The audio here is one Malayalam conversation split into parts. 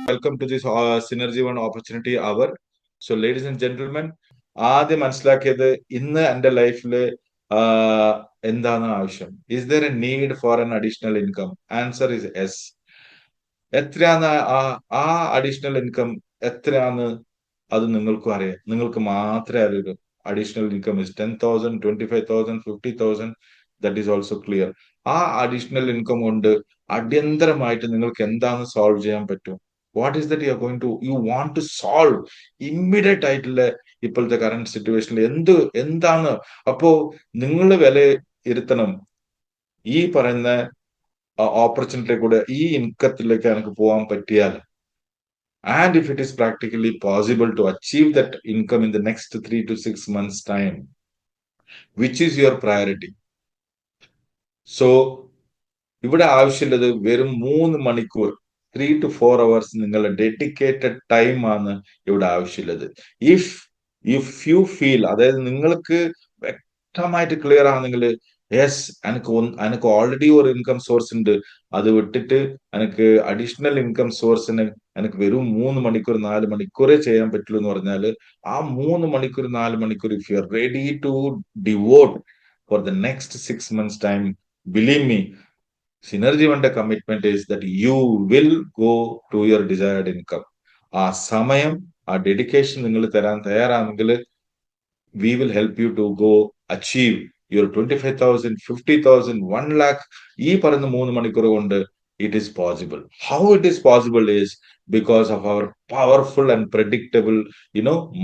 Welcome to this Synergy One Opportunity Hour. So, ladies and gentlemen, ആദ്യം മനസ്സിലാക്കിയത് ഇന്ന് എന്റെ ലൈഫില് എന്താണ് ആവശ്യം? Is there a need for an additional income? Answer is yes. എത്രയാണ് ആ അഡീഷണൽ ഇൻകം എത്രയാണ് അത് നിങ്ങൾക്കും അറിയാം. നിങ്ങൾക്ക് മാത്രമേ അറിയൂ. Additional income is 10,000, 25,000, 50,000. That is also clear. ആ അഡീഷണൽ ഇൻകം കൊണ്ട് അടിയന്തരമായിട്ട് നിങ്ങൾക്ക് എന്താണ് സോൾവ് ചെയ്യാൻ പറ്റും? What is that you want to solve immediate ആയിട്ടുള്ള ഇപ്പോഴത്തെ കറന്റ് സിറ്റുവേഷനിൽ എന്താണ്? അപ്പോ നിങ്ങൾ വിലയിരുത്തണം. ഈ പറയുന്ന ഓപ്പർച്യൂണിറ്റി കൂടെ ഈ ഇൻകത്തിലേക്ക് എനിക്ക് പോകാൻ പറ്റിയാൽ, and if it is practically possible to achieve that income in the next 3 to 6 months time, which is your priority? So ഇവിടെ ആവശ്യമുള്ളത് വെറും 3 മണിക്കൂർ, 3 to 4 hours നിങ്ങളുടെ ഡെഡിക്കേറ്റഡ് ടൈം ആണ് ഇവിടെ ആവശ്യമുള്ളത്. ഇഫ് യു ഫീൽ, അതായത് നിങ്ങൾക്ക് വ്യക്തമായിട്ട് ക്ലിയർ ആണെങ്കിൽ, യെസ്, എനിക്ക് ഓൾറെഡി ഒരു ഇൻകം സോഴ്സ് ഉണ്ട്, അത് വിട്ടിട്ട് എനിക്ക് അഡീഷണൽ ഇൻകം സോഴ്സിന് എനിക്ക് വെറും 3 മണിക്കൂർ 4 മണിക്കൂറേ ചെയ്യാൻ പറ്റുള്ളൂ എന്ന് പറഞ്ഞാൽ, ആ 3 മണിക്കൂർ 4 മണിക്കൂർ if you are ready to devote for the next 6 months time, believe me, Synergy One commitment is that you will go to your desired income. ആ സമയം, ആ ഡെഡിക്കേഷൻ നിങ്ങൾ തരാൻ തയ്യാറാണെങ്കിൽ, we will help you to go achieve your 25,000, 50,000, 1 lakh. ഈ പറയുന്ന 3 മണിക്കൂർ കൊണ്ട് it is possible. How it is possible is because of our powerful and predictable,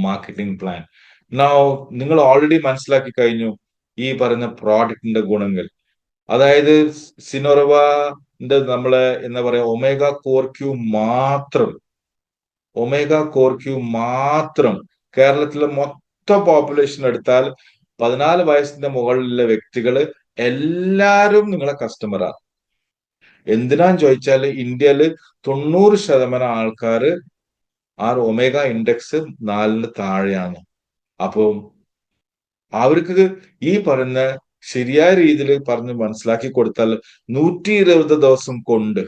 marketing plan. Now, നിങ്ങൾ ഓൾറെഡി മനസ്സിലാക്കി കഴിഞ്ഞു ഈ പറയുന്ന പ്രോഡക്റ്റിന്റെ ഗുണങ്ങൾ. അതായത് സിനോറവന്റെ നമ്മളെ എന്താ പറയാ, ഒമേഗ കോർ ക്യൂ മാത്രം കേരളത്തിലെ മൊത്തം പോപ്പുലേഷൻ എടുത്താൽ 14 വയസ്സിന്റെ മുകളിലുള്ള വ്യക്തികള് എല്ലാരും നിങ്ങളെ കസ്റ്റമറാണ്. എന്തിനാന്ന് ചോദിച്ചാൽ ഇന്ത്യയില് 90% ആൾക്കാര് ആ ഒമേഗ ഇൻഡെക്സ് 4 താഴെയാണ്. അപ്പൊ അവർക്ക് ഈ പറയുന്ന ശരിയായ രീതിയിൽ പറഞ്ഞ് മനസ്സിലാക്കി കൊടുത്താൽ 120 ദിവസം കൊണ്ട്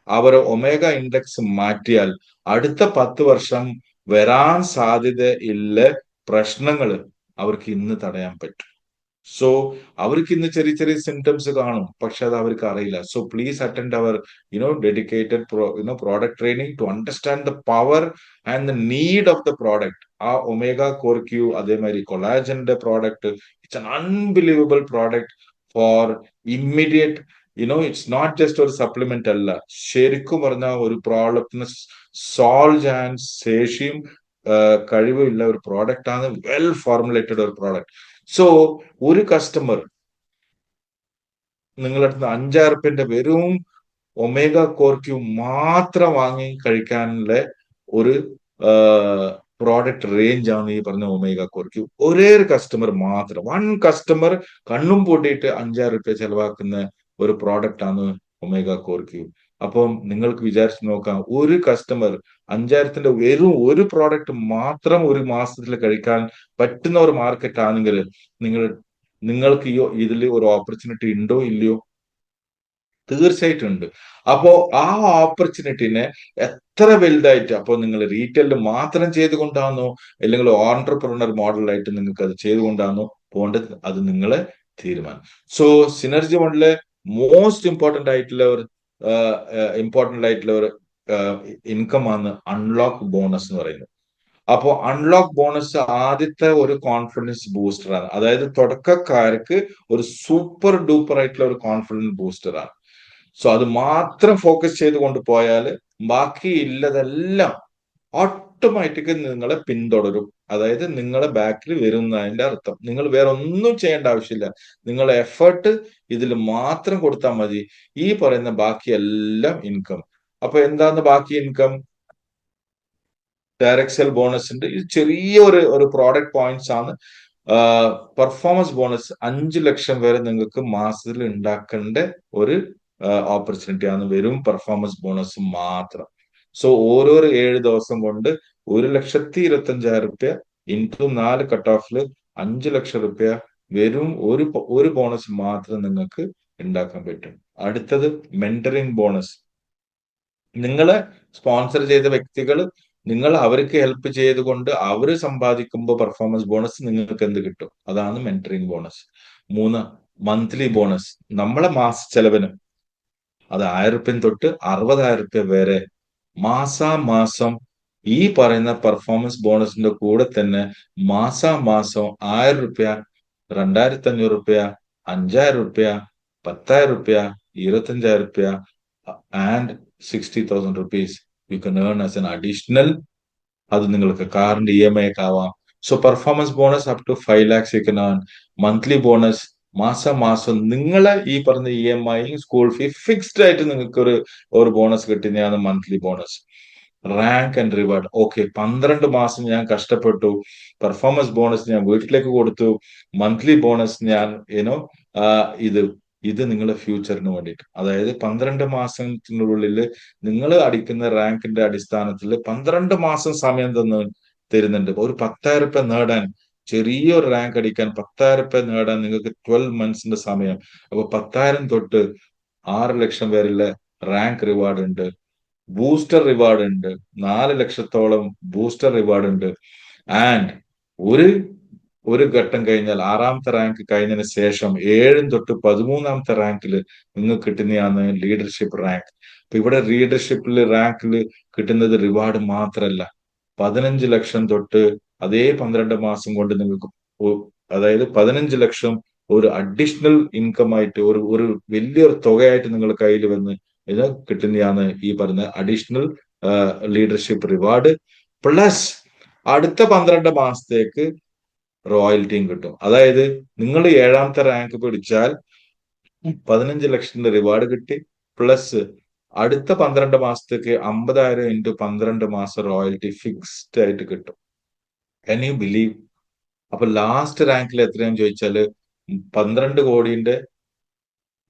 അവർ ഒമേഗ ഇൻഡെക്സ് മാറ്റിയാൽ അടുത്ത 10 വർഷം വരാൻ സാധ്യത ഇല്ല പ്രശ്നങ്ങൾ അവർക്ക് ഇന്ന് തടയാൻ പറ്റും. സോ അവർക്ക് ഇന്ന് ചെറിയ ചെറിയ സിംറ്റംസ് കാണും, പക്ഷെ അത് അവർക്ക് അറിയില്ല. So please attend our dedicated product training to understand the power and the need of the product. ആ ഒമേഗ കോർ ക്യൂ, അതേമാതിരി കൊളാജന്റെ product, it's an unbelievable product for immediate. It's not just ഒരു സപ്ലിമെന്റ് അല്ല, ശരിക്കും പറഞ്ഞ ഒരു പ്രോഡക്റ്റിന് സോൾവ് ചെയ്യാൻ ശേഷിയും കഴിവുള്ള ഒരു പ്രോഡക്റ്റ് ആണ്, വെൽ ഫോർമുലേറ്റഡ് ഒരു പ്രോഡക്റ്റ്. സോ ഒരു കസ്റ്റമർ നിങ്ങളുടെ അടുത്ത് 5,000 റുപ്യന്റെ വെറും ഒമേഗ കോർ ക്യൂ മാത്രം വാങ്ങി കഴിക്കാനുള്ള ഒരു പ്രോഡക്റ്റ് റേഞ്ച് ആണ് ഈ പറഞ്ഞ ഒമേഗ കോർ ക്യൂ. ഒരേ ഒരു കസ്റ്റമർ മാത്രം, 1 കസ്റ്റമർ കണ്ണും പൂട്ടിയിട്ട് 5,000 റുപ്യ ചെലവാക്കുന്ന ഒരു പ്രോഡക്റ്റ് ആണ് ഒമേഗ കോർ ക്യൂ. അപ്പം നിങ്ങൾക്ക് വിചാരിച്ചു നോക്കാം, ഒരു കസ്റ്റമർ 5,000ന്റെ വെറും ഒരു പ്രോഡക്റ്റ് മാത്രം ഒരു മാസത്തിൽ കഴിക്കാൻ പറ്റുന്ന ഒരു മാർക്കറ്റ് ആണെങ്കിൽ നിങ്ങൾക്ക് ഇതിൽ ഒരു ഓപ്പർച്യൂണിറ്റി ഉണ്ടോ ഇല്ലയോ? തീർച്ചയായിട്ടും ഉണ്ട്. അപ്പോ ആ ഓപ്പർച്യൂണിറ്റിനെ എത്ര വലുതായിട്ട്, അപ്പോ നിങ്ങൾ റീറ്റെയിലിൽ മാത്രം ചെയ്തുകൊണ്ടാണോ അല്ലെങ്കിൽ ഓൺടർപ്രണർ മോഡലായിട്ട് നിങ്ങൾക്ക് അത് ചെയ്തുകൊണ്ടാണോ പോകേണ്ടത്? അത് നിങ്ങളെ തീരുമാനം. സോ സിനർജി വണ്ണിലെ മോസ്റ്റ് ഇമ്പോർട്ടന്റ് ആയിട്ടുള്ള ഒരു ഇൻകം ആണ് അൺലോക്ക് ബോണസ് എന്ന് പറയുന്നത്. അപ്പോ അൺലോക്ക് ബോണസ് ആദ്യത്തെ ഒരു കോൺഫിഡൻസ് ബൂസ്റ്റർ ആണ്. അതായത് തുടക്കക്കാർക്ക് ഒരു സൂപ്പർ ഡൂപ്പർ ആയിട്ടുള്ള ഒരു കോൺഫിഡൻസ് ബൂസ്റ്റർ ആണ്. സോ അത് മാത്രം ഫോക്കസ് ചെയ്ത് കൊണ്ടുപോയാൽ ബാക്കി ഇല്ലതെല്ലാം ഓട്ടോമാറ്റിക് നിങ്ങളെ പിന്തുടരും. അതായത് നിങ്ങളെ ബാക്കിൽ വരുന്നതിന്റെ അർത്ഥം നിങ്ങൾ വേറെ ഒന്നും ചെയ്യേണ്ട ആവശ്യമില്ല. നിങ്ങളെ എഫേർട്ട് ഇതിൽ മാത്രം കൊടുത്താൽ മതി. ഈ പറയുന്ന ബാക്കി എല്ലാം ഇൻകം. അപ്പൊ എന്താണ് ബാക്കി ഇൻകം? ഡയറക്ട് സെൽ ബോണസ് ഉണ്ട്. ഇത് ചെറിയ ഒരു പ്രോഡക്റ്റ് പോയിന്റ്സ് ആണ്. പെർഫോമൻസ് ബോണസ് 5 ലക്ഷം വരെ നിങ്ങൾക്ക് മാസത്തിൽ ഉണ്ടാക്കേണ്ട ഒരു ഓപ്പർച്യൂണിറ്റി ആണ് വെറും പെർഫോമൻസ് ബോണസ് മാത്രം. സോ ഓരോ 7 ദിവസം കൊണ്ട് 1,25,000 റുപ്യ ഇൻറ്റു 4 കട്ട് ഓഫില് 5 ലക്ഷം റുപ്യ വെറും ഒരു ബോണസ് മാത്രം നിങ്ങൾക്ക് ഉണ്ടാക്കാൻ പറ്റും. അടുത്തത് മെന്ററിങ് ബോണസ്. നിങ്ങളെ സ്പോൺസർ ചെയ്ത വ്യക്തികൾ, നിങ്ങൾ അവർക്ക് ഹെൽപ്പ് ചെയ്തുകൊണ്ട് അവർ സമ്പാദിക്കുമ്പോൾ പെർഫോമൻസ് ബോണസ് നിങ്ങൾക്ക് എന്ത് കിട്ടും? അതാണ് മെന്ററിങ് ബോണസ്. 3, monthly bonus. നമ്മളെ മാസ ചെലവിന്, അത് 1000 തൊട്ട് 60,000 വരെ മാസാമാസം ഈ പറയുന്ന പെർഫോമൻസ് ബോണസിന്റെ കൂടെ തന്നെ മാസാമാസം 1000 രൂപ, 2500 രൂപ, 5000 രൂപ, 10,000 രൂപ, 25,000 രൂപ and 60,000 rupees you can earn as an additional. അത് നിങ്ങൾക്ക് കാറിന്റെ EMI ഒക്കെ ആവാം. So performance bonus up to 5 lakhs you can earn. Monthly bonus മാസം നിങ്ങളെ ഈ പറഞ്ഞ EMI, സ്കൂൾ ഫീ ഫിക്സ്ഡ് ആയിട്ട് നിങ്ങൾക്ക് ഒരു ബോണസ് കിട്ടുന്നതാണ് monthly bonus. Rank and reward. Okay, 12 മാസം ഞാൻ കഷ്ടപ്പെട്ടു, പെർഫോമൻസ് ബോണസ് ഞാൻ വീട്ടിലേക്ക് കൊടുത്തു, മന്ത്ലി ബോണസ് ഞാൻ ഇത് ഇത് നിങ്ങളുടെ ഫ്യൂച്ചറിന് വേണ്ടിയിട്ട്. അതായത് 12 മാസത്തിനുള്ളിൽ നിങ്ങൾ അടിക്കുന്ന റാങ്കിന്റെ അടിസ്ഥാനത്തിൽ 12 മാസം സമയം തരുന്നുണ്ട്. ഒരു 10,000 രൂപ നേടാൻ, ചെറിയൊരു റാങ്ക് അടിക്കാൻ 10,000 രൂപ നേടാൻ നിങ്ങൾക്ക് 12 monthsന്റെ സമയം. അപ്പൊ 10,000 തൊട്ട് 6 ലക്ഷം വരെയുള്ള റാങ്ക് റിവാർഡ് ഉണ്ട്. ബൂസ്റ്റർ റിവാർഡ് ഉണ്ട്. 4 ലക്ഷത്തോളം ബൂസ്റ്റർ റിവാർഡ് ഉണ്ട്. ആൻഡ് ഒരു ഒരു ഘട്ടം കഴിഞ്ഞാൽ 6ാമത്തെ റാങ്ക് കഴിഞ്ഞതിന് ശേഷം 7 തൊട്ട് 13ാമത്തെ റാങ്കിൽ നിങ്ങൾക്ക് കിട്ടുന്നതാണ് ലീഡർഷിപ്പ് റാങ്ക്. അപ്പൊ ഇവിടെ ലീഡർഷിപ്പിൽ റാങ്കിൽ കിട്ടുന്നത് റിവാർഡ് മാത്രമല്ല, 15 ലക്ഷം തൊട്ട് അതേ 12 മാസം കൊണ്ട് നിങ്ങൾക്ക് അതായത് 15 ലക്ഷം ഒരു അഡീഷണൽ ഇൻകം ആയിട്ട്, ഒരു വലിയൊരു തുകയായിട്ട് നിങ്ങളുടെ കയ്യിൽ വന്ന് ഇത് കിട്ടുന്നതാണ് ഈ പറഞ്ഞ അഡീഷണൽ ലീഡർഷിപ്പ് റിവാർഡ്. പ്ലസ് അടുത്ത 12 മാസത്തേക്ക് റോയൽറ്റിയും കിട്ടും. അതായത് നിങ്ങൾ 7ാമത്തെ റാങ്ക് പിടിച്ചാൽ 15 ലക്ഷത്തിന്റെ റിവാർഡ് കിട്ടി, പ്ലസ് അടുത്ത 12 മാസത്തേക്ക് 50,000 ഇൻറ്റു 12 മാസം റോയൽറ്റി ഫിക്സ്ഡ് ആയിട്ട് കിട്ടും. Can you believe? അപ്പൊ ലാസ്റ്റ് റാങ്കിൽ എത്രയാന്ന് ചോദിച്ചാല് 12 കോടിന്റെ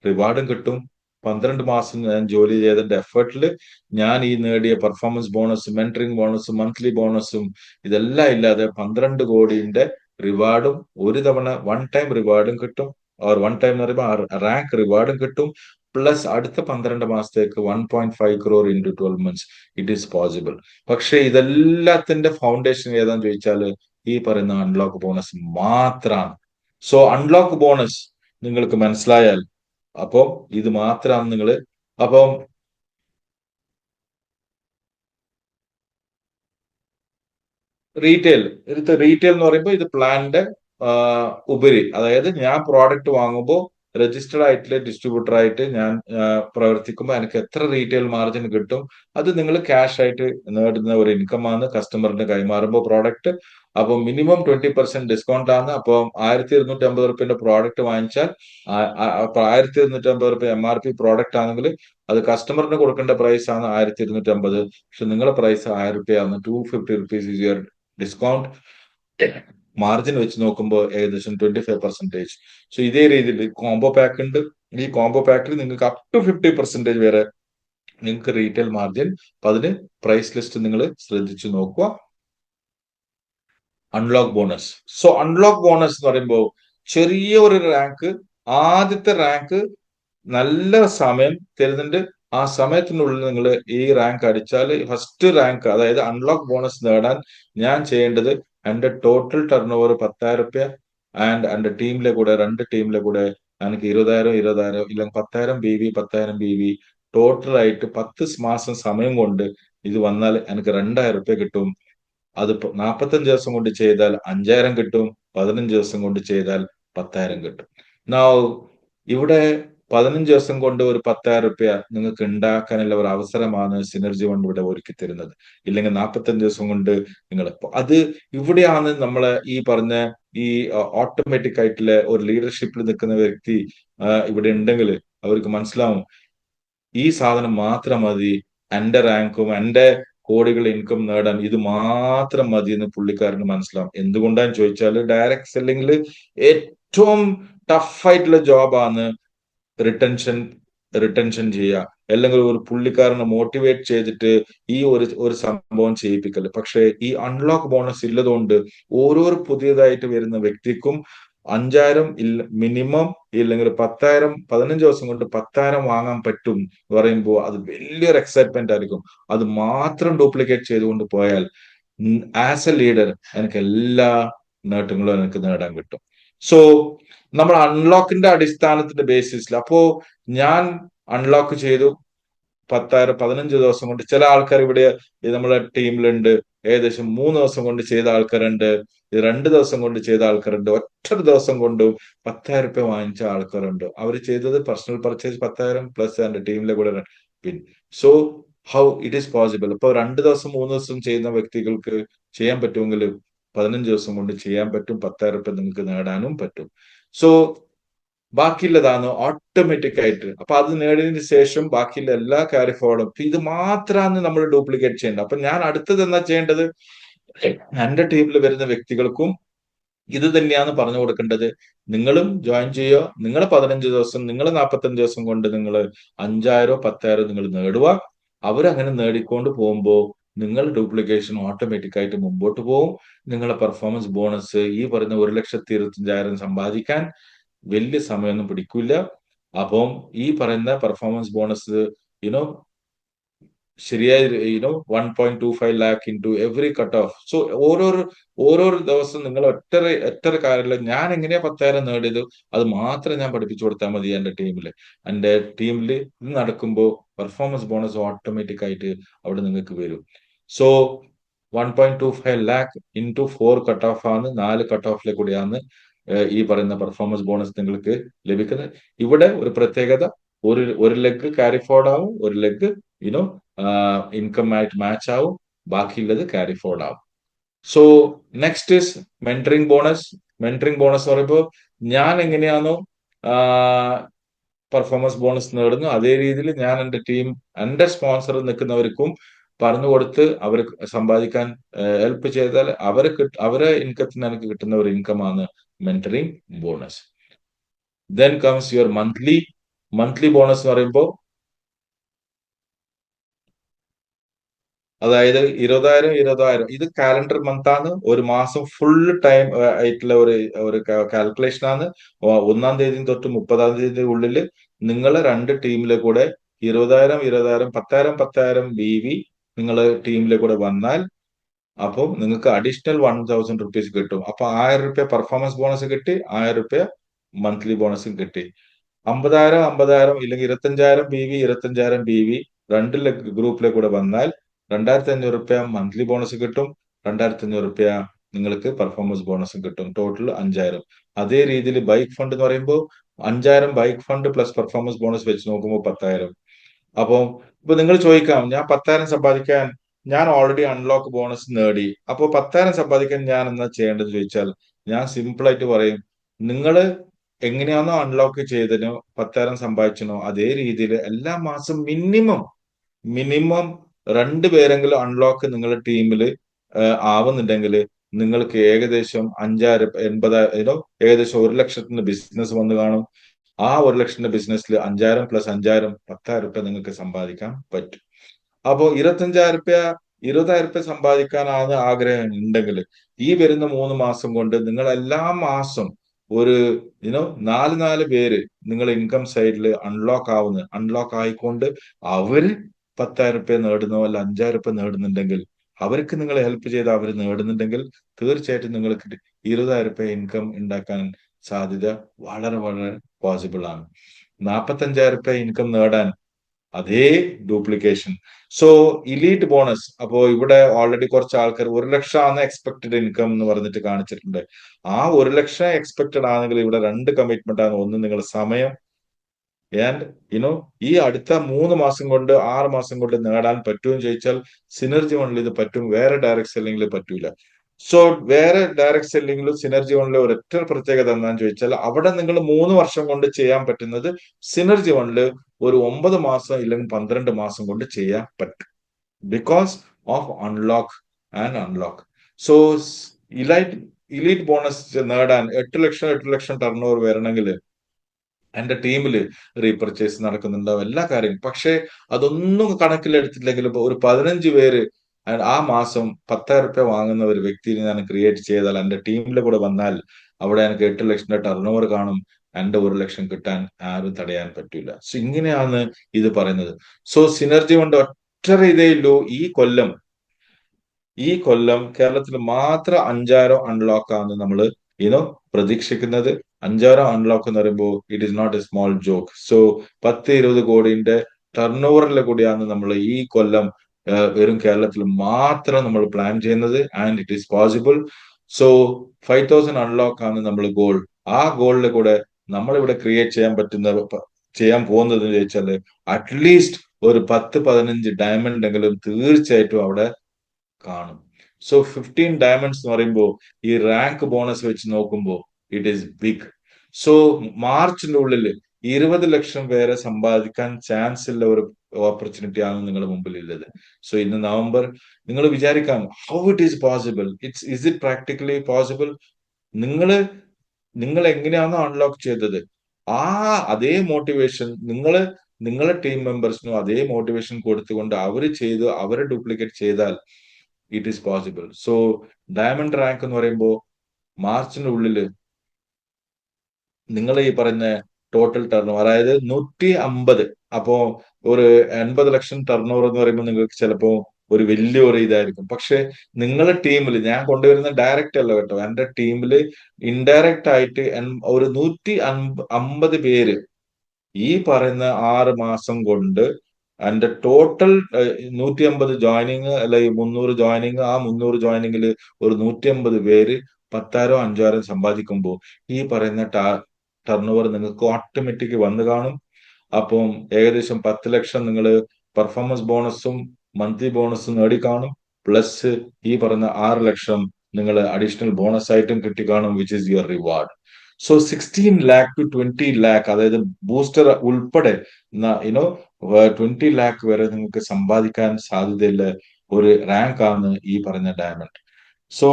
റിവാർഡും കിട്ടും. 12 മാസം ഞാൻ ജോലി ചെയ്തതിന്റെ എഫേർട്ടിൽ ഞാൻ ഈ നേടിയ പെർഫോമൻസ് ബോണസും മെന്ററിംഗ് ബോണസും മന്ത്ലി ബോണസും ഇതെല്ലാം ഇല്ലാതെ 12 കോടിന്റെ റിവാർഡും ഒരു തവണ വൺ ടൈം റിവാർഡും കിട്ടും. ഓർ വൺ ടൈം എന്ന് പറയുമ്പോൾ റാങ്ക് റിവാർഡും കിട്ടും. പ്ലസ് അടുത്ത 12 മാസത്തേക്ക് 1.5 crore into 12 months it is possible. പക്ഷെ ഇതെല്ലാത്തിന്റെ ഫൗണ്ടേഷൻ ഏതാന്ന് ചോദിച്ചാല് ഈ പറയുന്ന അൺലോക്ക് ബോണസ് മാത്രമാണ്. സോ അൺലോക്ക് ബോണസ് നിങ്ങൾക്ക് മനസ്സിലായാൽ, അപ്പം ഇത് മാത്രമാണ് നിങ്ങൾ. അപ്പം റീറ്റെയിൽ എന്ന് പറയുമ്പോൾ ഇത് പ്ലാന്റെ ഉപരി, അതായത് ഞാൻ പ്രോഡക്റ്റ് വാങ്ങുമ്പോൾ രജിസ്റ്റർഡ് ആയിട്ടുള്ള ഡിസ്ട്രിബ്യൂട്ടർ ആയിട്ട് ഞാൻ പ്രവർത്തിക്കുമ്പോൾ എനിക്ക് എത്ര റീറ്റെയിൽ മാർജിൻ കിട്ടും, അത് നിങ്ങൾ ക്യാഷ് ആയിട്ട് നേടുന്ന ഒരു ഇൻകം ആണ് കസ്റ്റമറിന് കൈമാറുമ്പോൾ പ്രോഡക്റ്റ്. അപ്പൊ മിനിമം 20% ഡിസ്കൗണ്ട് ആണ്. അപ്പോൾ 1,250 പ്രോഡക്റ്റ് വാങ്ങിച്ചാൽ 1,250 MRP പ്രോഡക്റ്റ് ആണെങ്കിൽ അത് കസ്റ്റമറിന് കൊടുക്കേണ്ട പ്രൈസ് ആണ് 1,250. പക്ഷെ നിങ്ങളുടെ പ്രൈസ് 1,000 രൂപയാണ്. 250 rupees is your discount. Margin വെച്ച് നോക്കുമ്പോൾ ഏകദേശം 25%. സോ ഇതേ രീതിയിൽ കോംബോ പാക്ക് ഉണ്ട്. ഈ കോംബോ പാക്കിൽ നിങ്ങൾക്ക് അപ് ടു 50% വരെ നിങ്ങൾക്ക് റീറ്റെയിൽ മാർജിൻ. അപ്പൊ അതിന് പ്രൈസ് ലിസ്റ്റ് നിങ്ങൾ ശ്രദ്ധിച്ചു നോക്കുക. Unlock bonus. So unlock bonus എന്ന് പറയുമ്പോൾ ചെറിയ ഒരു റാങ്ക്, ആദ്യത്തെ റാങ്ക് നല്ല സമയം തരുന്നുണ്ട്. ആ സമയത്തിനുള്ളിൽ നിങ്ങൾ ഈ റാങ്ക് അടിച്ചാൽ ഫസ്റ്റ് റാങ്ക്, അതായത് അൺലോക്ക് ബോണസ് നേടാൻ ഞാൻ ചെയ്യേണ്ടത് എന്റെ ടോട്ടൽ ടേൺ ഓവർ 10,000 രൂപ ആൻഡ് എന്റെ ടീമിലെ കൂടെ 2 ടീമിലെ കൂടെ എനിക്ക് 20,000 ഇല്ലെങ്കിൽ 10,000 BV 10,000 BV ടോട്ടൽ ആയിട്ട് 10 മാസം സമയം കൊണ്ട് ഇത് വന്നാൽ എനിക്ക് 2,000 രൂപ കിട്ടും. അത് 45 ദിവസം കൊണ്ട് ചെയ്താൽ 5,000 കിട്ടും. 15 ദിവസം കൊണ്ട് ചെയ്താൽ 10,000 കിട്ടും. ഇവിടെ 15 ദിവസം കൊണ്ട് ഒരു 10,000 രൂപ നിങ്ങൾക്ക് ഉണ്ടാക്കാനുള്ള ഒരു അവസരമാണ് സിനർജി വൺ ഇവിടെ ഒരുക്കി തരുന്നത്. ഇല്ലെങ്കിൽ 45 ദിവസം കൊണ്ട് നിങ്ങൾ അത് ഇവിടെയാണ് നമ്മളെ ഈ പറഞ്ഞ ഈ ഓട്ടോമാറ്റിക് ആയിട്ടുള്ള ഒരു ലീഡർഷിപ്പിൽ നിൽക്കുന്ന വ്യക്തി ഇവിടെ ഉണ്ടെങ്കിൽ അവർക്ക് മനസ്സിലാവും ഈ സാധനം മാത്രം മതി എന്റെ റാങ്കും എന്റെ കോടികൾ ഇൻകം നേടാൻ, ഇത് മാത്രം മതി എന്ന് പുള്ളിക്കാരന് മനസ്സിലാവും. എന്തുകൊണ്ടാന്ന് ചോദിച്ചാൽ ഡയറക്ട് സെല്ലിംഗിൽ ഏറ്റവും ടഫായിട്ടുള്ള ജോബാണ് റിട്ടൻഷൻ ചെയ്യുക, അല്ലെങ്കിൽ ഒരു പുള്ളിക്കാരനെ മോട്ടിവേറ്റ് ചെയ്തിട്ട് ഈ ഒരു സംഭവം ചെയ്യിപ്പിക്കല്. പക്ഷെ ഈ അൺലോക്ക് ബോണസ് ഇല്ലതുകൊണ്ട് ഓരോ പുതിയതായിട്ട് വരുന്ന വ്യക്തിക്കും 5000 ഇല്ല മിനിമം, ഇല്ലെങ്കിൽ 10,000 15 ദിവസം കൊണ്ട് 10,000 വാങ്ങാൻ പറ്റും എന്ന് പറയുമ്പോൾ അത് വലിയൊരു എക്സൈറ്റ്മെന്റ് ആയിരിക്കും. അത് മാത്രം ഡ്യൂപ്ലിക്കേറ്റ് ചെയ്തുകൊണ്ട് പോയാൽ ആസ് എ ലീഡർ എനിക്ക് എല്ലാ നേട്ടങ്ങളും എനിക്ക് നേടാൻ കിട്ടും. സോ നമ്മൾ അൺലോക്കിന്റെ അടിസ്ഥാനത്തിന്റെ ബേസിസിൽ അപ്പോ ഞാൻ അൺലോക്ക് ചെയ്തു 10,000 15 ദിവസം കൊണ്ട്. ചില ആൾക്കാർ ഇവിടെ നമ്മുടെ ടീമിലുണ്ട്, ഏകദേശം 3 ദിവസം കൊണ്ട് ചെയ്ത ആൾക്കാരുണ്ട്, 2 ദിവസം കൊണ്ട് ചെയ്ത ആൾക്കാരുണ്ട്, ഒറ്റ ദിവസം കൊണ്ട് 10,000 രൂപ വാങ്ങിച്ച ആൾക്കാരുണ്ട്. അവർ ചെയ്തത് പേഴ്സണൽ പർച്ചേസ് 10,000 പ്ലസ് എന്റെ ടീമിലെ കൂടെ പിൻ. So how it is possible? ഇപ്പൊ 2 ദിവസം 3 ദിവസം ചെയ്യുന്ന വ്യക്തികൾക്ക് ചെയ്യാൻ പറ്റുമെങ്കിൽ 15 ദിവസം കൊണ്ട് ചെയ്യാൻ പറ്റും, 10,000 രൂപ നിങ്ങൾക്ക് നേടാനും പറ്റും. സോ ബാക്കിയുള്ളതാണ് ഓട്ടോമാറ്റിക് ആയിട്ട്. അപ്പൊ അത് നേടിയതിനു ശേഷം ബാക്കിയുള്ള എല്ലാ ക്യാരി ഫോർവേഡും ഇത് മാത്രമാണ് നമ്മൾ ഡ്യൂപ്ലിക്കേറ്റ് ചെയ്യേണ്ടത്. അപ്പൊ ഞാൻ അടുത്തത് എന്താ ചെയ്യേണ്ടത്? എന്റെ ടീമിൽ വരുന്ന വ്യക്തികൾക്കും ഇത് തന്നെയാണ് പറഞ്ഞു കൊടുക്കേണ്ടത്. നിങ്ങളും ജോയിൻ ചെയ്യുക, നിങ്ങൾ 15 ദിവസം, നിങ്ങൾ 45 ദിവസം കൊണ്ട് നിങ്ങൾ 5,000 10,000 നിങ്ങൾ നേടുക. അവരങ്ങനെ നേടിക്കൊണ്ട് പോകുമ്പോൾ നിങ്ങൾ ഡ്യൂപ്ലിക്കേഷൻ ഓട്ടോമാറ്റിക് ആയിട്ട് മുമ്പോട്ട് പോകും. നിങ്ങളുടെ പെർഫോമൻസ് ബോണസ് ഈ പറയുന്ന 1,25,000 സമ്പാദിക്കാൻ വലിയ സമയമൊന്നും പിടിക്കില്ല. അപ്പം ഈ പറയുന്ന പെർഫോമൻസ് ബോണസ് യുനോ ശരിയായി 1.25 lakh into every cut off. So ഓരോരോ ദിവസം നിങ്ങൾ ഒറ്റ കാര്യമില്ല, ഞാൻ എങ്ങനെയാ 10,000 നേടിയത് അത് മാത്രം ഞാൻ പഠിപ്പിച്ചു കൊടുത്താൽ മതി എന്റെ ടീമിൽ ഇത് നടക്കുമ്പോൾ പെർഫോമൻസ് ബോണസ് ഓട്ടോമാറ്റിക് ആയിട്ട് അവിടെ നിങ്ങൾക്ക് വരും. So 1.25 lakh into 4 cut off ആണ്, 4 കട്ട് ഓഫിലെ കൂടിയാണ് ഈ പറയുന്ന പെർഫോമൻസ് ബോണസ് നിങ്ങൾക്ക് ലഭിക്കുന്നത്. ഇവിടെ ഒരു പ്രത്യേകത, ഒരു ലെഗ് ക്യാരി ഫോർവേഡ് ആവും, ഒരു ലെഗ് ഇൻകം ആയിട്ട് മാച്ച് ആവും, ബാക്കിയുള്ളത് ക്യാരി ഫോർവേഡ് ആവും. So next is mentoring bonus. Mentoring bonus പറയുമ്പോൾ ഞാൻ എങ്ങനെയാണോ പെർഫോമൻസ് ബോണസ് നേടുന്നു അതേ രീതിയിൽ ഞാൻ എന്റെ സ്പോൺസർ നിൽക്കുന്നവർക്കും പറഞ്ഞു കൊടുത്ത് അവർ സമ്പാദിക്കാൻ ഹെൽപ്പ് ചെയ്താൽ അവരെ ഇൻകത്തിന് എനിക്ക് കിട്ടുന്ന ഒരു ഇൻകമാണ് mentoring bonus. Then comes your monthly bonus എന്ന് പറയുമ്പോൾ അതായത് 20,000 ഇത് കാലണ്ടർ മന്ത് ആണ്. ഒരു മാസം ഫുൾ ടൈം ആയിട്ടുള്ള ഒരു കാൽക്കുലേഷൻ ആണ്. 1-ാം തീയതി തൊട്ട് 30-ാം തീയതി ഉള്ളിൽ നിങ്ങളെ 2 ടീമിലെ കൂടെ 20,000 10,000 BV നിങ്ങളെ ടീമിലെ കൂടെ വന്നാൽ അപ്പം നിങ്ങൾക്ക് അഡീഷണൽ 1,000 റുപ്പീസ് കിട്ടും. അപ്പൊ 1,000 രൂപ പെർഫോമൻസ് ബോണസ് കിട്ടി, 1,000 രൂപ മന്ത്ലി ബോണസും കിട്ടി. 50,000 ഇല്ലെങ്കിൽ 25,000 BV 25,000 BV 2 ഗ്രൂപ്പിലെ കൂടെ വന്നാൽ 2,500 രൂപ മന്ത്ലി ബോണസ് കിട്ടും, 2,500 രൂപ നിങ്ങൾക്ക് പെർഫോമൻസ് ബോണസും കിട്ടും. ടോട്ടൽ 5,000. അതേ രീതിയിൽ ബൈക്ക് ഫണ്ട് എന്ന് പറയുമ്പോൾ 5,000 bike fund plus performance bonus വെച്ച് നോക്കുമ്പോൾ 10,000. അപ്പം ഇപ്പൊ നിങ്ങൾ ചോദിക്കാം, ഞാൻ 10,000 സമ്പാദിക്കാൻ ഞാൻ ഓൾറെഡി അൺലോക്ക് ബോണസ് നേടി, അപ്പോൾ 10,000 സമ്പാദിക്കാൻ ഞാൻ എന്താ ചെയ്യേണ്ടത് ചോദിച്ചാൽ ഞാൻ സിമ്പിൾ ആയിട്ട് പറയും, നിങ്ങൾ എങ്ങനെയാണോ അൺലോക്ക് ചെയ്തതിനോ 10,000 സമ്പാദിച്ചനോ അതേ രീതിയിൽ എല്ലാ മാസം മിനിമം 2 പേരെങ്കിലും അൺലോക്ക് നിങ്ങളുടെ ടീമിൽ ആവുന്നുണ്ടെങ്കിൽ നിങ്ങൾക്ക് ഏകദേശം 5,000 80,000 ഏകദേശം 1,00,000 ബിസിനസ് വന്ന് കാണും. ആ 1,00,000 ബിസിനസ്സിൽ 5,000 പ്ലസ് 5,000 10,000 രൂപ നിങ്ങൾക്ക് സമ്പാദിക്കാൻ പറ്റും. അപ്പോ 20,000 രൂപ സമ്പാദിക്കാനാണ് ആഗ്രഹം ഉണ്ടെങ്കിൽ ഈ വരുന്ന 3 മാസം കൊണ്ട് നിങ്ങൾ എല്ലാ മാസം ഒരു 4 പേര് നിങ്ങൾ ഇൻകം സൈഡിൽ അൺലോക്ക് ആയിക്കൊണ്ട് അവര് 10,000 രൂപ നേടുന്നോ അല്ല 5,000 രൂപ നേടുന്നുണ്ടെങ്കിൽ അവർക്ക് നിങ്ങൾ ഹെൽപ്പ് ചെയ്ത് അവർ നേടുന്നുണ്ടെങ്കിൽ തീർച്ചയായിട്ടും നിങ്ങൾക്ക് 20,000 രൂപ ഇൻകം ഉണ്ടാക്കാൻ സാധ്യത വളരെ വളരെ പോസിബിൾ ആണ്. 45,000 രൂപ ഇൻകം നേടാൻ അതേ ഡ്യൂപ്ലിക്കേഷൻ. സോ ഇലീറ്റ് ബോണസ്, അപ്പോ ഇവിടെ ഓൾറെഡി കുറച്ച് ആൾക്കാർ 1,00,000 ആണ് എക്സ്പെക്ടഡ് ഇൻകം എന്ന് പറഞ്ഞിട്ട് കാണിച്ചിട്ടുണ്ട്. ആ 1,00,000 എക്സ്പെക്ടഡ് ആണെങ്കിൽ ഇവിടെ 2 കമ്മിറ്റ്മെന്റ് ആണ്. ഒന്ന് നിങ്ങളുടെ സമയം ആൻഡ് ഈ അടുത്ത 3 മാസം കൊണ്ട് 6 മാസം കൊണ്ട് നേടാൻ പറ്റുമെന്ന് ചോദിച്ചാൽ സിനർജി വണ്ണിൽ ഇത് പറ്റും, വേറെ ഡയറക്ട് സെല്ലിംഗിൽ പറ്റൂല. സോ വേറെ ഡയറക്ട് സെല്ലിംഗിലും സിനർജി വണ്ണിലെ ഒരൊറ്റ പ്രത്യേകത എന്താണെന്ന് ചോദിച്ചാൽ അവിടെ നിങ്ങൾ 3 വർഷം കൊണ്ട് ചെയ്യാൻ പറ്റുന്നത് സിനർജി വണ്ണില് ഒരു 9 മാസം ഇല്ലെങ്കിൽ 12 മാസം കൊണ്ട് ചെയ്യാൻ പറ്റും, because of unlock. So elite bonus നേടാൻ 8 ലക്ഷം ടേൺ ഓവർ വരണമെങ്കിൽ എന്റെ ടീമിൽ റീപർച്ചേസ് നടക്കുന്നുണ്ടാവും, എല്ലാ കാര്യവും. പക്ഷെ അതൊന്നും കണക്കിലെടുത്തില്ലെങ്കിൽ ഒരു 15 പേര് ആ മാസം 10,000 രൂപ വാങ്ങുന്ന ഒരു വ്യക്തിയെ ഞാൻ ക്രിയേറ്റ് ചെയ്താൽ എന്റെ ടീമിലെ കൂടെ വന്നാൽ അവിടെ എനിക്ക് 8 ലക്ഷം ടേൺ ഓവർ കാണും, എന്റെ 1 ലക്ഷം കിട്ടാൻ ആരും തടയാൻ പറ്റൂല. സോ ഇങ്ങനെയാണ് ഇത് പറയുന്നത്. സോ സിനർജി കൊണ്ട് ഒറ്റ ഇതേ ഉള്ളൂ, ഈ കൊല്ലം കേരളത്തിൽ മാത്രം 5-6 ആണ് നമ്മൾ ഇനോ പ്രതീക്ഷിക്കുന്നത്. 5-6 എന്ന് പറയുമ്പോൾ it is not a small joke. So 10-20 കോടിന്റെ ടേൺ ഓവറിലെ കൂടിയാണ് നമ്മൾ ഈ കൊല്ലം വെറും കേരളത്തിൽ മാത്രം നമ്മൾ പ്ലാൻ ചെയ്യുന്നത്. And it is possible. So 5,000 ആണ് നമ്മൾ ഗോൾ. ആ ഗോളിലെ കൂടെ നമ്മളിവിടെ ക്രിയേറ്റ് ചെയ്യാൻ പോകുന്നത് എന്ന് ചോദിച്ചാല് അറ്റ്ലീസ്റ്റ് ഒരു 10-15 ഡയമണ്ട് എങ്കിലും തീർച്ചയായിട്ടും അവിടെ കാണും. സോ 15 ഡയമണ്ട്സ് എന്ന് പറയുമ്പോൾ ഈ റാങ്ക് ബോണസ് വെച്ച് നോക്കുമ്പോൾ ഇറ്റ് ഈസ് ബിഗ്. സോ മാർച്ചിന്റെ ഉള്ളിൽ 20 ലക്ഷം വരെ സമ്പാദിക്കാൻ ചാൻസ് ഉള്ള ഒരു ഓപ്പർച്യൂണിറ്റി ആണ് നിങ്ങളുടെ മുമ്പിൽ ഉള്ളത്. സോ ഇന്ന് നവംബർ, നിങ്ങൾ വിചാരിക്കാം how it is possible, is it practically possible. നിങ്ങൾ എങ്ങനെയാണോ അൺലോക്ക് ചെയ്തത് ആ അതേ മോട്ടിവേഷൻ നിങ്ങളെ ടീം മെമ്പേഴ്സിനും അതേ മോട്ടിവേഷൻ കൊടുത്തുകൊണ്ട് അവരെ ഡ്യൂപ്ലിക്കേറ്റ് ചെയ്താൽ it is possible. So diamond rank എന്ന് പറയുമ്പോൾ മാർച്ചിന്റെ ഉള്ളിൽ നിങ്ങൾ ഈ പറഞ്ഞ ടോട്ടൽ ടേൺ ഓവർ, അതായത് 150, അപ്പോ ഒരു 80 ലക്ഷം ടേൺ ഓവർ എന്ന് പറയുമ്പോൾ നിങ്ങൾക്ക് ചിലപ്പോ ഒരു വലിയ ഒരു ഇതായിരിക്കും. പക്ഷെ നിങ്ങളുടെ ടീമിൽ ഞാൻ കൊണ്ടുവരുന്ന ഡയറക്റ്റ് അല്ല കേട്ടോ, എന്റെ ടീമിൽ ഇൻഡയറക്റ്റ് ആയിട്ട് ഒരു 150 പേര് ഈ പറയുന്ന 6 മാസം കൊണ്ട് എന്റെ ടോട്ടൽ 150 ജോയിനിങ് അല്ലെങ്കിൽ 300 ജോയിനിങ്, ആ 300 ജോയിനിങ്ങിൽ ഒരു 150 പേര് 10,000-5,000 സമ്പാദിക്കുമ്പോൾ ഈ പറയുന്ന ടേൺ ഓവർ നിങ്ങൾക്ക് ഓട്ടോമാറ്റിക് വന്നു കാണും. അപ്പം ഏകദേശം 10 ലക്ഷം നിങ്ങൾ പെർഫോമൻസ് ബോണസും മന്ത്ലി ബോണസും നേടിക്കാണും. പ്ലസ് ഈ പറയുന്ന 6 ലക്ഷം നിങ്ങൾ അഡീഷണൽ ബോണസ് ആയിട്ടും കിട്ടിക്കാണും, which is your reward. So 16 lakh to 20 lakh, അതായത് ബൂസ്റ്റർ ഉൾപ്പെടെ 20 lakh വരെ നിങ്ങൾക്ക് സമ്പാദിക്കാൻ സാധ്യതയുള്ള ഒരു റാങ്ക് ആണ് ഈ പറഞ്ഞ ഡയമണ്ട്. സോ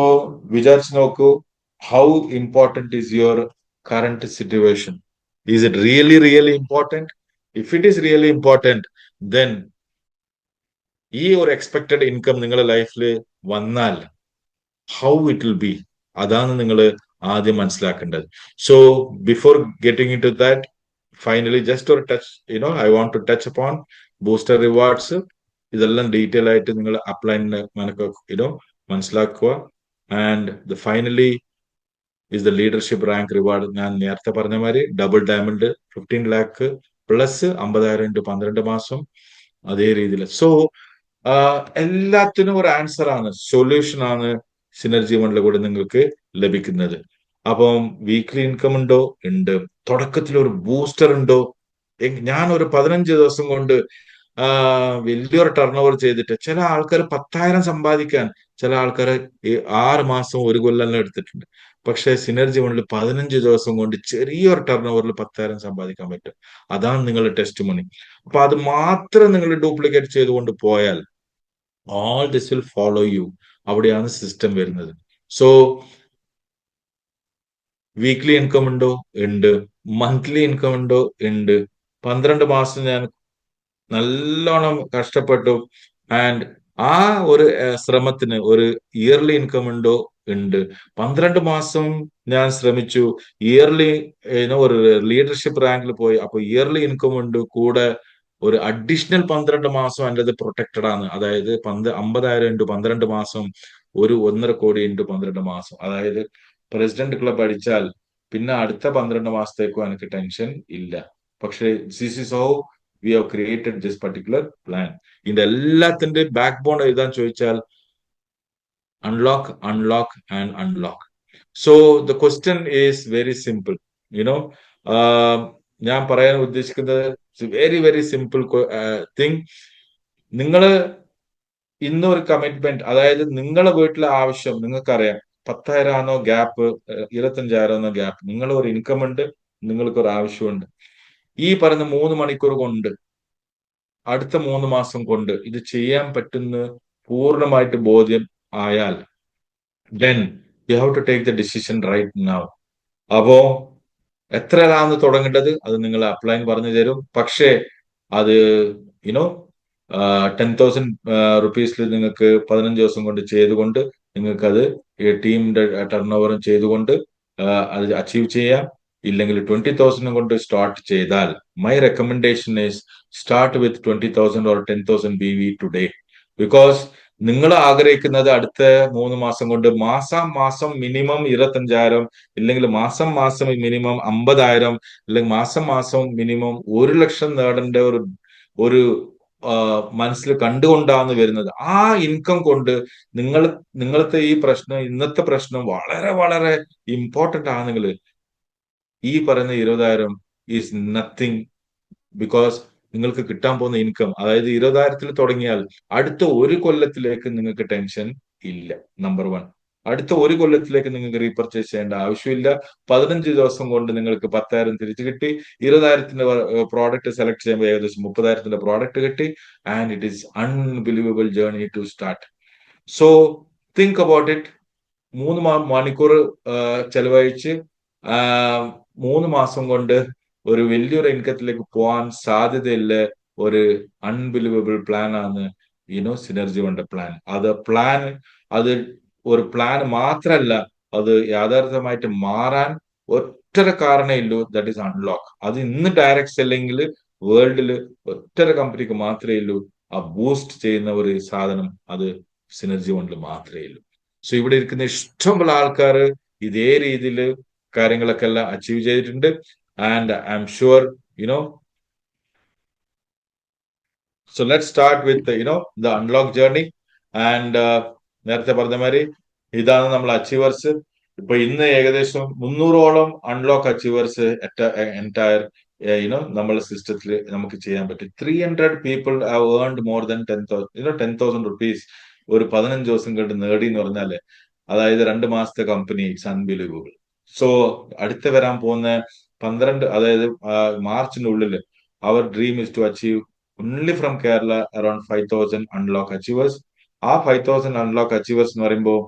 വിചാരിച്ചു നോക്കൂ, how important is your current situation. Is it really important? If it is really important, then ഈ ഒരു എക്സ്പെക്ടഡ് ഇൻകം നിങ്ങളുടെ ലൈഫിൽ വന്നാൽ ഹൗ ഇറ്റ് വിൽ ബി, അതാണ് നിങ്ങൾ ആദ്യം മനസ്സിലാക്കേണ്ടത്. So before getting into that, finally just ഒരു touch I want to touch upon booster rewards. ഇതെല്ലാം ഡീറ്റെയിൽ ആയിട്ട് നിങ്ങൾ അപ്ലൈന് മനസ്സിലാക്കുക. And finally is the leadership rank reward. ഞാൻ നേരത്തെ പറഞ്ഞ മാതിരി double diamond 15 lakh plus 50,000 into 12 മാസം, അതേ രീതിയിൽ. സോ എല്ലാത്തിനും ഒരു ആൻസർ ആണ്, സൊല്യൂഷൻ ആണ് സിനർജി വണ്ണിലെ കൂടെ നിങ്ങൾക്ക് ലഭിക്കുന്നത്. അപ്പം വീക്ക്ലി ഇൻകം ഉണ്ടോ? ഉണ്ട്. തുടക്കത്തിൽ ഒരു ബൂസ്റ്റർ ഉണ്ടോ? ഞാൻ ഒരു 15 ദിവസം കൊണ്ട് വലിയൊരു ടേൺ ഓവർ ചെയ്തിട്ട് ചില ആൾക്കാർ 10,000 സമ്പാദിക്കാൻ, ചില ആൾക്കാർ 6 മാസം 1 കൊല്ലം എടുത്തിട്ടുണ്ട്. പക്ഷെ സിനർജി വണ്ണിൽ 15 ദിവസം കൊണ്ട് ചെറിയൊരു ടേൺ ഓവറിൽ 10,000 സമ്പാദിക്കാൻ പറ്റും. അതാണ് നിങ്ങളുടെ ടെസ്റ്റ് മണി. അപ്പൊ അത് മാത്രം നിങ്ങൾ ഡ്യൂപ്ലിക്കേറ്റ് ചെയ്തുകൊണ്ട് പോയാൽ all this will follow you. അവിടെയാണ് സിസ്റ്റം വരുന്നത്. സോ വീക്ക്ലി ഇൻകം ഉണ്ടോ? ഉണ്ട്. മന്ത്ലി ഇൻകം ഉണ്ടോ? ഉണ്ട്. 12 മാസം ഞാൻ നല്ലോണം കഷ്ടപ്പെട്ടു. ആൻഡ് ആ ഒരു ശ്രമത്തിന് ഒരു ഇയർലി ഇൻകം ഉണ്ടോ? ഉണ്ട്. 12 മാസം ഞാൻ ശ്രമിച്ചു, ഇയർലി ഒരു ലീഡർഷിപ്പ് റാങ്കിൽ പോയി. അപ്പൊ ഇയർലി ഇൻകം ഉണ്ട്, കൂടെ ഒരു അഡീഷണൽ 12 മാസം എൻ്റെ പ്രൊട്ടക്റ്റഡ് ആണ്. അതായത് 50,000 into 12 മാസം, ഒരു 1.5 കോടി into 12 മാസം. അതായത് പ്രസിഡന്റ് ക്ലബ് അടിച്ചാൽ പിന്നെ അടുത്ത 12 മാസത്തേക്കും എനിക്ക് ടെൻഷൻ ഇല്ല. പക്ഷെ this is how we have created this particular plan. ഇതിന്റെ എല്ലാത്തിന്റെ ബാക്ക് ബോൺ എഴുതാൻ ചോദിച്ചാൽ unlock, unlock and unlock. So the question is very simple. ഞാൻ പറയാൻ ഉദ്ദേശിക്കുന്നത് വെരി സിമ്പിൾ തിങ്. നിങ്ങൾ ഇന്നൊരു കമ്മിറ്റ്മെന്റ്, അതായത് നിങ്ങളുടെ വീട്ടിലെ ആവശ്യം നിങ്ങൾക്കറിയാം, 10,000 ആണോ ഗ്യാപ്പ്, 25,000 ആണോ ഗ്യാപ്പ്, നിങ്ങളൊരു ഇൻകം ഉണ്ട്, നിങ്ങൾക്കൊരു ആവശ്യമുണ്ട്. ഈ പറയുന്ന 3 മണിക്കൂർ കൊണ്ട്, അടുത്ത 3 മാസം കൊണ്ട് ഇത് ചെയ്യാൻ പറ്റുന്ന പൂർണ്ണമായിട്ട് ബോധ്യം ആയാൽ, then you have to take the decision right now. അപ്പോ എത്രയാണ് തുടങ്ങേണ്ടത് അത് നിങ്ങൾ അപ്ലൈൻ പറഞ്ഞു തരും. പക്ഷേ അത് 10,000 റുപ്പീസിൽ നിങ്ങൾക്ക് 15 ദിവസം കൊണ്ട് ചെയ്തുകൊണ്ട് നിങ്ങൾക്കത് ടീമിന്റെ ടേൺ ഓവറും ചെയ്തുകൊണ്ട് അത് അച്ചീവ് ചെയ്യാം. ഇല്ലെങ്കിൽ 20,000 കൊണ്ട് സ്റ്റാർട്ട് ചെയ്താൽ my recommendation is start with 20,000 or 10,000 BV today. Because നിങ്ങൾ ആഗ്രഹിക്കുന്നത് അടുത്ത 3 മാസം കൊണ്ട് മാസം മാസം മിനിമം 25,000, ഇല്ലെങ്കിൽ മാസം മാസം മിനിമം 50,000, അല്ലെങ്കിൽ മാസം മാസം മിനിമം 1 ലക്ഷം നേടേണ്ട ഒരു മനസ്സിൽ കണ്ടുകൊണ്ടാണ് വരുന്നത്. ആ ഇൻകം കൊണ്ട് നിങ്ങൾ നിങ്ങളത്തെ ഈ പ്രശ്നം, ഇന്നത്തെ പ്രശ്നം വളരെ വളരെ ഇമ്പോർട്ടന്റ് ആണെങ്കിൽ ഈ പറയുന്ന 20,000 ഈസ് നത്തിങ്. ബിക്കോസ് നിങ്ങൾക്ക് കിട്ടാൻ പോകുന്ന ഇൻകം, അതായത് 20,000 തുടങ്ങിയാൽ അടുത്ത 1 കൊല്ലത്തിലേക്ക് നിങ്ങൾക്ക് ടെൻഷൻ ഇല്ല. നമ്പർ 1. അടുത്ത 1 കൊല്ലത്തിലേക്ക് നിങ്ങൾക്ക് റീപർച്ചേസ് ചെയ്യേണ്ട ആവശ്യമില്ല. 15 ദിവസം കൊണ്ട് നിങ്ങൾക്ക് 10,000 തിരിച്ചു കിട്ടി. 20,000 പ്രോഡക്റ്റ് സെലക്ട് ചെയ്യുമ്പോൾ ഏകദേശം 30,000 പ്രോഡക്റ്റ് കിട്ടി. And it is unbelievable journey to start. So think about it. 3 മണിക്കൂർ ചെലവഴിച്ച് 3 മാസം കൊണ്ട് ഒരു വലിയൊരു ഇൻകത്തിലേക്ക് പോകാൻ സാധ്യതയില്ല ഒരു അൺബിലീവബിൾ പ്ലാൻ ആണ് സിനർജി വണ്ട പ്ലാൻ. അത് ഒരു പ്ലാൻ മാത്രമല്ല, അത് യാഥാർത്ഥ്യമായിട്ട് മാറാൻ ഒറ്റ കാരണമേ ഉള്ളൂ, ദാറ്റ് ഈസ് അൺലോക്ക്. അത് ഇന്ന് ഡയറക്റ്റ് സെല്ലിംഗിൽ വേൾഡിൽ ഒറ്റ കമ്പനിക്ക് മാത്രമേ ഉള്ളൂ ആ ബൂസ്റ്റ് ചെയ്യുന്ന ഒരു സാധനം. അത് സിനർജി വണ്ടിൽ മാത്രമേ ഉള്ളൂ. സോ ഇവിടെ ഇരിക്കുന്ന ഇഷ്ടംപോലെ ആൾക്കാർ ഇതേ രീതിയിൽ കാര്യങ്ങളൊക്കെ എല്ലാം അച്ചീവ് ചെയ്തിട്ടുണ്ട്. And I am sure so let's start with the unlock journey. And നേരത്തെ പറഞ്ഞ മാതിരി ഇതാണ് നമ്മൾ അച്ചീവേഴ്സ്. ഇപ്പൊ ഇന്ന് ഏകദേശം 300ഓളം അൺലോക്ക് അച്ചീവേഴ്സ് എൻറ്റയർ നമ്മളെ സിസ്റ്റത്തിൽ നമുക്ക് ചെയ്യാൻ പറ്റും. 300 people have earned more than 10,000 rupees ഒരു 15 ദിവസം കൊണ്ട് നേടി എന്ന് പറഞ്ഞാല്, അതായത് 2 മാസത്തെ കമ്പനി. It's unbelievable. സോ അടുത്ത് വരാൻ പോകുന്ന 12, അതായത് മാർച്ചിനുള്ളിൽ അവർ dream is to achieve only from Kerala around 5,000 unlock achievers. ആ 5,000 unlock achievers എന്ന് പറയുമ്പോൾ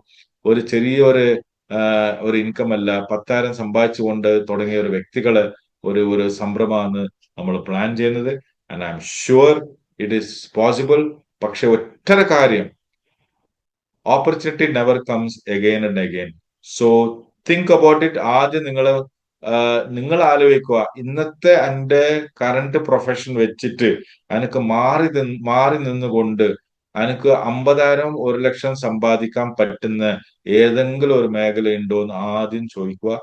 ഒരു ചെറിയൊരു ഇൻകം അല്ല. 10,000 സമ്പാദിച്ചുകൊണ്ട് തുടങ്ങിയ ഒരു വ്യക്തികള് ഒരു സംരംഭമാണ് നമ്മൾ പ്ലാൻ ചെയ്യുന്നത്. And I am sure it is possible. പക്ഷെ ഒറ്റ കാര്യം, opportunity never comes again and again. So think about it. ആദ്യം നിങ്ങൾ ആലോചിക്കുക, ഇന്നത്തെ എന്റെ കറണ്ട് പ്രൊഫഷൻ വെച്ചിട്ട് എനിക്ക് മാറി നിന്നുകൊണ്ട് എനിക്ക് 50,000 1 ലക്ഷം സമ്പാദിക്കാൻ പറ്റുന്ന ഏതെങ്കിലും ഒരു മേഖല ഉണ്ടോ എന്ന് ആദ്യം ചോദിക്കുക.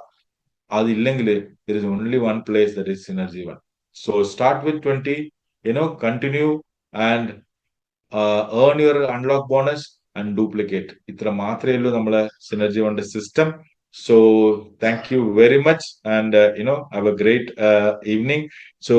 അതില്ലെങ്കിൽ there is only one place, that is Synergy One. So start with 20, continue and earn your unlock bonus and duplicate. ഇത്ര മാത്രമേ ഉള്ളൂ നമ്മളെ Synergy One system. So thank you very much, and have a great evening. So